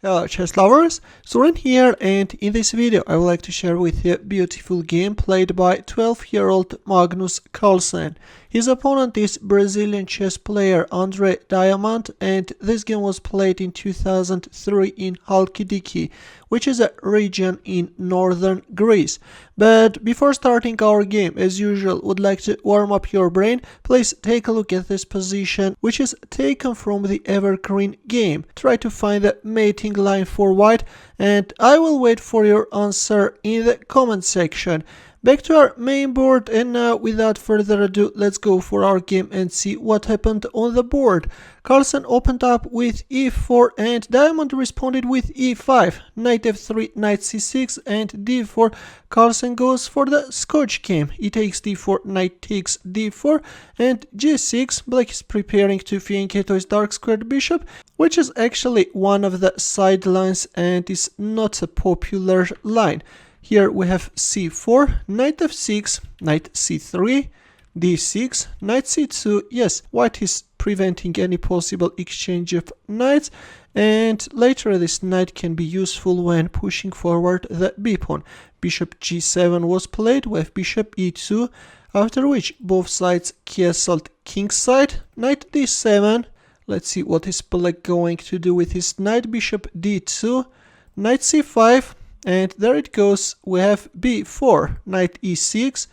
Hello chess lovers, Suren here, and in this video I would like to share with you a beautiful game played by 12-year-old Magnus Carlsen. His opponent is Brazilian chess player Diamant, and this game was played in 2003 in Halkidiki, which is a region in northern Greece. But before starting our game, as usual, would like to warm up your brain. Please take a look at this position, which is taken from the evergreen game. Try to find the mating line for white, and I will wait for your answer in the comment section. Back to our main board, and now without further ado, let's go for our game and see what happened on the board. Carlsen opened up with e4 and Diamond responded with e5, knight f3, knight c6 and d4. Carlsen goes for the Scotch game, e takes d4, knight takes d4 and g6. Black is preparing to fianchetto his dark squared bishop, which is actually one of the sidelines and is not a popular line. Here we have c4, knight f6, knight c3, d6, knight c2. Yes, white is preventing any possible exchange of knights, and later this knight can be useful when pushing forward the b pawn. Bishop g7 was played with bishop e2, after which both sides castled kingside, knight d7. Let's see what is black going to do with his knight. Bishop d2, knight c5. And there it goes, we have b4, knight e6,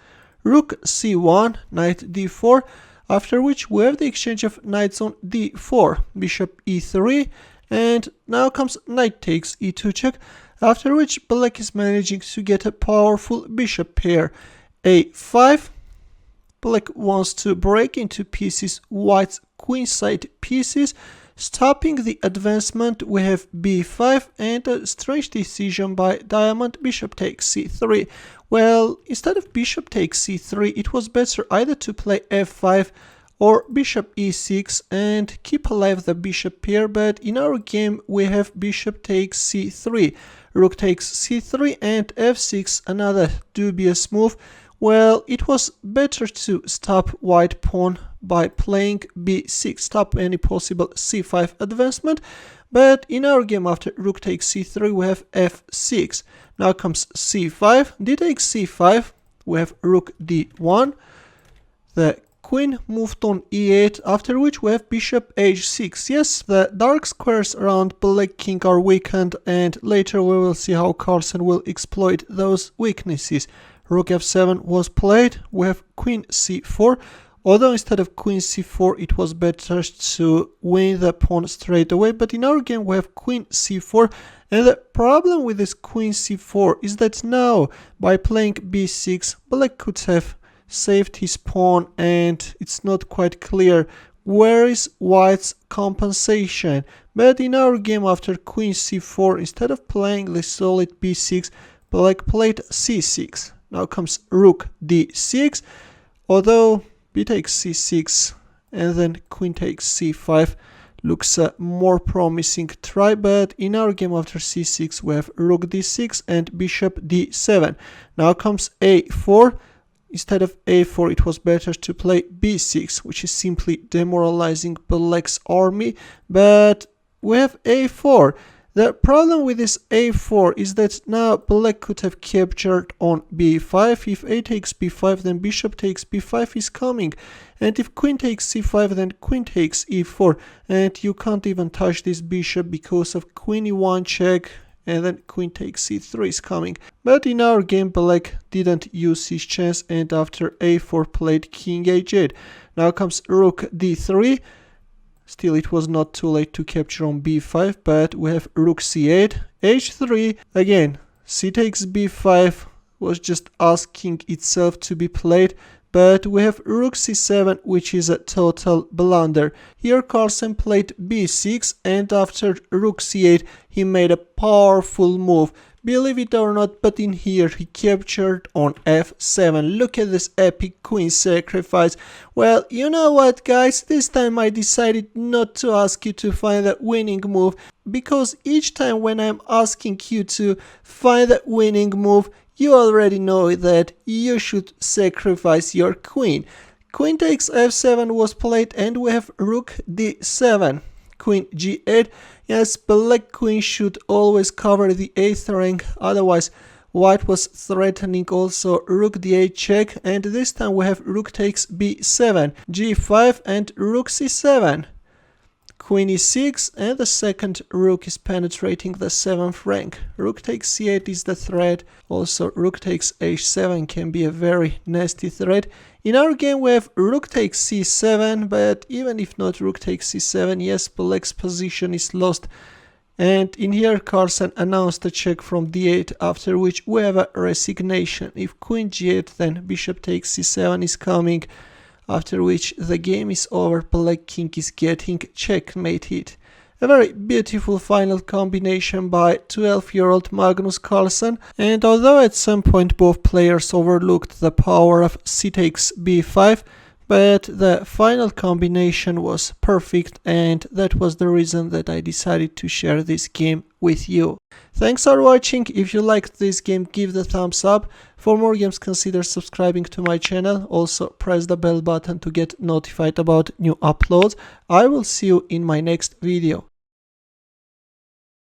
rook c1, knight d4, after which we have the exchange of knights on d4, bishop e3, and now comes knight takes e2 check, after which black is managing to get a powerful bishop pair. a5, black wants to break into pieces white's queenside pieces, stopping the advancement. We have b5 and a strange decision by Diamond, bishop takes c3. Well, instead of bishop takes c3, it was better either to play f5 or bishop e6 and keep alive the bishop pair, but in our game we have bishop takes c3, rook takes c3 and f6, another dubious move. Well, it was better to stop white pawn by playing b6, stop any possible c5 advancement, but in our game after rook takes c3 we have f6. Now comes c5, d takes c5, we have rook d1, the queen moved on e8, after which we have bishop h6. Yes, the dark squares around black king are weakened, and later we will see how Carlsen will exploit those weaknesses. Rook f7 was played, we have queen c4, although instead of queen c4 it was better to win the pawn straight away, but in our game we have queen c4, and the problem with this queen c4 is that now by playing b6 black could have saved his pawn, and it's not quite clear where is white's compensation. But in our game after queen c4, instead of playing the solid b6, black played c6. Now comes rook d6, although b takes c6 and then queen takes c5 looks a more promising try, but in our game after c6 we have rook d6 and bishop d7. Now comes a4. Instead of a4 it was better to play b6, which is simply demoralizing black's army, but we have a4. The problem with this a4 is that now black could have captured on b5. If a takes b5, then bishop takes b5 is coming, and if queen takes c5, then queen takes e4, and you can't even touch this bishop because of queen e1 check, and then queen takes c3 is coming. But in our game black didn't use his chance, and after a4 played king h8. Now comes rook d3. Still, it was not too late to capture on b5, but we have rook c8, h3, again, c takes b5 was just asking itself to be played, but we have rook c7, which is a total blunder. Here Carlsen played b6, and after rook c8 he made a powerful move. Believe it or not, but in here he captured on f7. Look at this epic queen sacrifice. Well, you know what guys, this time I decided not to ask you to find the winning move, because each time when I'm asking you to find the winning move, you already know that you should sacrifice your queen. Queen takes f7 was played, and we have rook d7. queen g8. Yes, black queen should always cover the 8th rank, otherwise white was threatening also rook d8 check, and this time we have rook takes b7, g5 and rook c7. Queen e6, and the second rook is penetrating the 7th rank. Rook takes c8 is the threat. Also, rook takes h7 can be a very nasty threat. In our game, we have rook takes c7, but even if not rook takes c7, yes, black's position is lost. And in here, Carlsen announced a check from d8, after which we have a resignation. If queen g8, then bishop takes c7 is coming. After which the game is over, black king is getting checkmated. A very beautiful final combination by 12-year-old Magnus Carlsen, and although at some point both players overlooked the power of c takes b5, but the final combination was perfect, and that was the reason that I decided to share this game with you. Thanks for watching. If you liked this game, give the thumbs up. For more games, consider subscribing to my channel. Also, press the bell button to get notified about new uploads. I will see you in my next video.